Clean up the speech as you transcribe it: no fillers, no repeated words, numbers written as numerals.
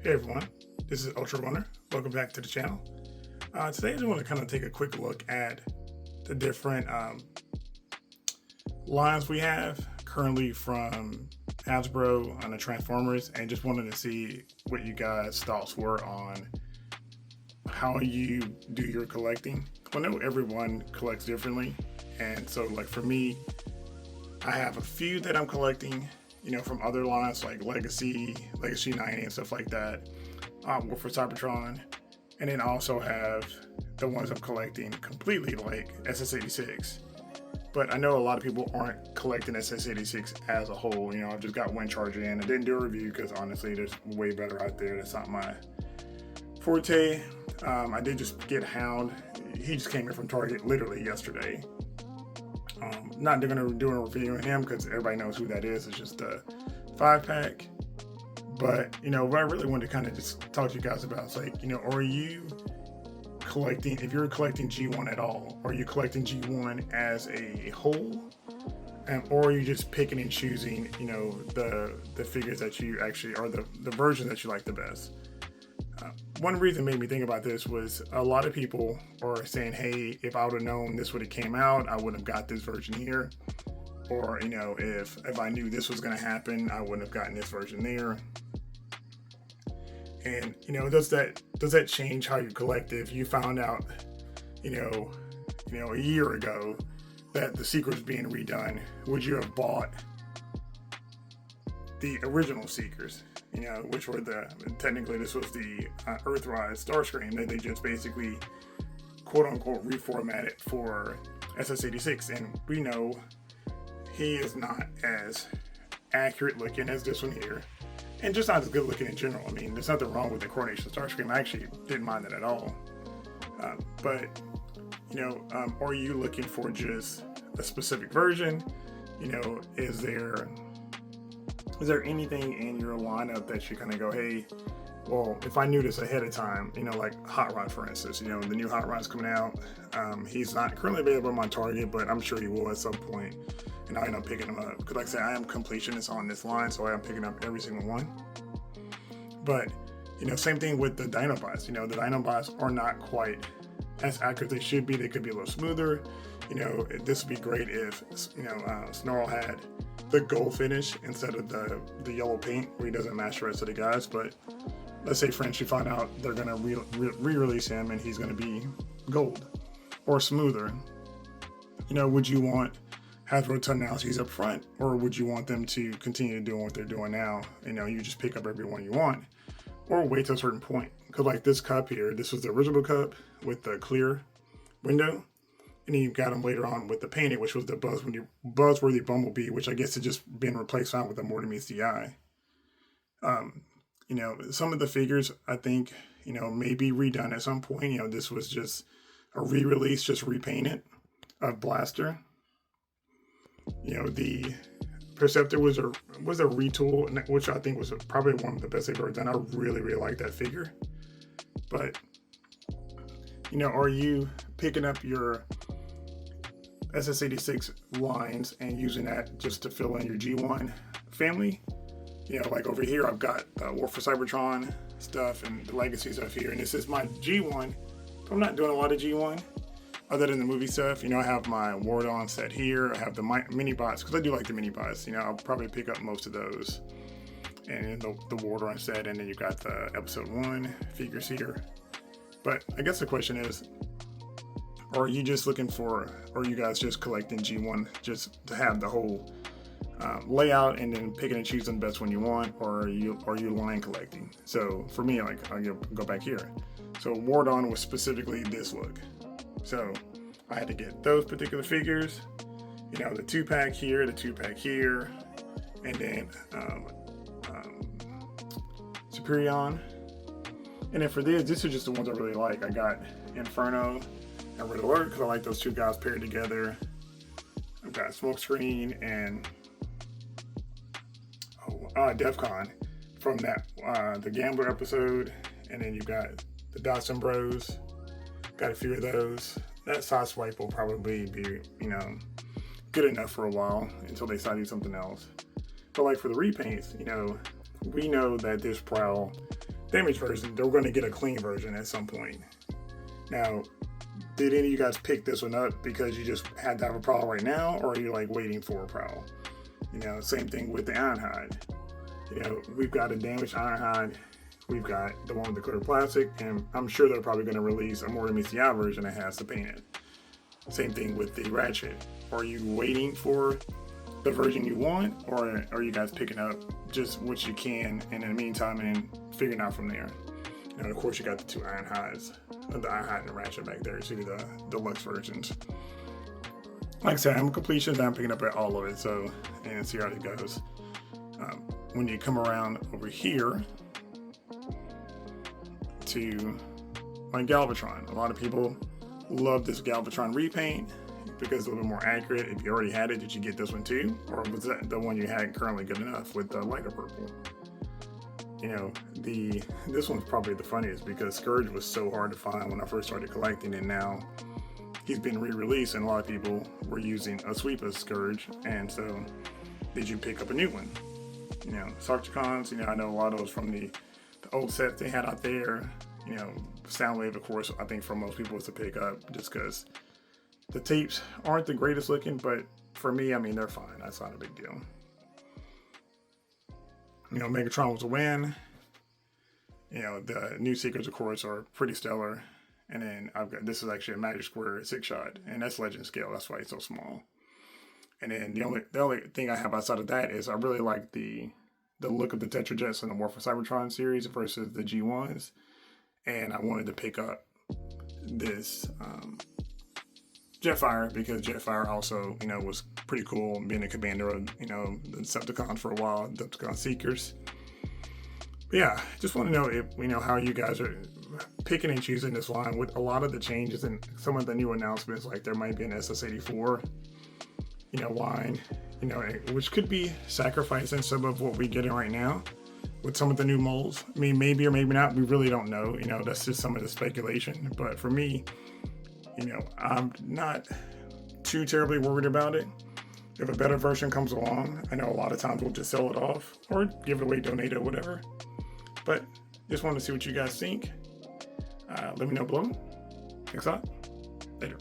Hey everyone, this is Ultra Runner. Welcome back to the channel. Today I just want to kind of take a quick look at the different lines we have currently from Hasbro on the Transformers, and just wanted to see what you guys' thoughts were on how you do your collecting. I know everyone collects differently, and so like for me, I have a few that I'm collecting, from other lines like Legacy 90 and stuff like that, for Cybertron. And then I also have the ones I'm collecting completely like SS86. But I know a lot of people aren't collecting SS86 as a whole. I've just got one charger in. I didn't do a review because honestly, there's way better out there. That's not my forte. I did just get Hound. He just came in from Target literally yesterday. Not going to do a review on him because everybody knows who that is. It's just a 5-pack. But, what I really wanted to kind of just talk to you guys about is like, are you collecting, if you're collecting G1 at all, are you collecting G1 as a whole? Or are you just picking and choosing, the figures that you actually, or the version that you like the best? One reason made me think about this was a lot of people are saying, hey, if I would have known this would have came out, I would have got this version here. Or, if I knew this was going to happen, I wouldn't have gotten this version there. And, does that change how you collect? If you found out, a year ago that the Seeker was being redone, would you have bought the original Seekers? Which were technically this was the Earthrise Starscream that they just basically quote unquote reformatted for SS86, and we know he is not as accurate looking as this one here, and just not as good looking in general. I mean, there's nothing wrong with the Coronation Starscream. I actually didn't mind it at all. But are you looking for just a specific version? Is there anything in your lineup that you kind of go, hey, well, if I knew this ahead of time, like Hot Rod, for instance, the new Hot Rod's coming out. He's not currently available on my Target, but I'm sure he will at some point. And I end up picking him up. Because like I said, I am completionist on this line, so I am picking up every single one. But, same thing with the Dinobots. The Dinobots are not quite as accurate as they should be. They could be a little smoother. This would be great if, Snarl had the gold finish instead of the yellow paint where he doesn't match the rest of the guys. But let's say, for instance, you find out they're going to re-release him and he's going to be gold or smoother. Would you want Hasbro tonalities up front, or would you want them to continue doing what they're doing now? You just pick up every one you want, or wait to a certain point. Because like this cup here, this was the original cup with the clear window. And then you got them later on with the painted, which was the Buzzworthy Bumblebee, which I guess had just been replaced on with the More Than Meets the Eye. Some of the figures I think, may be redone at some point. This was just a re-release, just repainted of Blaster. The Perceptor was a retool, which I think was probably one of the best they've ever done. I really, really like that figure. But, are you picking up your SS86 lines and using that just to fill in your G1 family? Like over here, I've got the War for Cybertron stuff and the Legacy stuff here, and this is my G1. I'm not doing a lot of G1 other than the movie stuff. I have my Wardon set here. I have the mini bots because I do like the mini bots. I'll probably pick up most of those, and the Wardon set, and then you got the Episode 1 figures here. But I guess the question is, are you just looking for, or are you guys just collecting G1 just to have the whole layout and then picking and choosing the best one you want, or are you line collecting? So for me, like I'll go back here. So Wardon was specifically this look. So I had to get those particular figures, the 2-pack here, the 2-pack here, and then Superion. And then for this is just the ones I really like. I got Inferno and Red Alert because I like those two guys paired together. I've got Smokescreen and Defcon from that the Gambler episode, and then you've got the Dawson Bros. Got a few of those. That Sideswipe will probably be good enough for a while until they decide to do something else. But like for the repaints, we know that this Prowl damaged version, they're going to get a clean version at some point. Now, did any of you guys pick this one up because you just had to have a prowl right now, or are you like waiting for a prowl? You know, same thing with the Ironhide. You know, we've got a damaged Ironhide, we've got the one with the clear plastic, and I'm sure they're probably going to release a more MCI version that has the painted. Same thing with the Ratchet. Are you waiting for the version you want, or are you guys picking up just what you can and in the meantime and figuring out from there? And of course, you got the two Ironhides, the Ironhide and the Ratchet back there, two of the deluxe versions. Like I said, I'm a completionist, I'm picking up at all of it, so, and see how it goes. When you come around over here to my Galvatron, a lot of people love this Galvatron repaint because it's a little bit more accurate. If you already had it, did you get this one too? Or was that the one you had currently good enough with the lighter purple? You know, this one's probably the funniest because Scourge was so hard to find when I first started collecting, and now he's been re-released and a lot of people were using a sweep of Scourge, and so did you pick up a new one? You know, Sarchicons, you know, I know a lot of those from the old sets they had out there. You know, Soundwave, of course, I think for most people is to pick up just because the tapes aren't the greatest looking, but for me, I mean, they're fine. That's not a big deal. You know, Megatron was a win. You know, the new Secrets, of course, are pretty stellar. And then I've got, this is actually a Magic Square 6-shot, and that's Legend scale. That's why it's so small. And then the only thing I have outside of that is I really like the look of the Tetrajets in the War for Cybertron series versus the G1s. And I wanted to pick up this Jetfire because Jetfire also, you know, was pretty cool being a commander of, you know, the Decepticons for a while, Decepticon Seekers. But yeah, just want to know if, you know, how you guys are picking and choosing this line with a lot of the changes and some of the new announcements, like there might be an SS84, you know, line, you know, which could be sacrificing some of what we're getting right now with some of the new molds. I mean, maybe or maybe not, we really don't know, you know, that's just some of the speculation. But for me, you know, I'm not too terribly worried about it. If a better version comes along, I know a lot of times we'll just sell it off or give it away, donate it, whatever. But just wanted to see what you guys think. Let me know below. Thanks a lot. Later.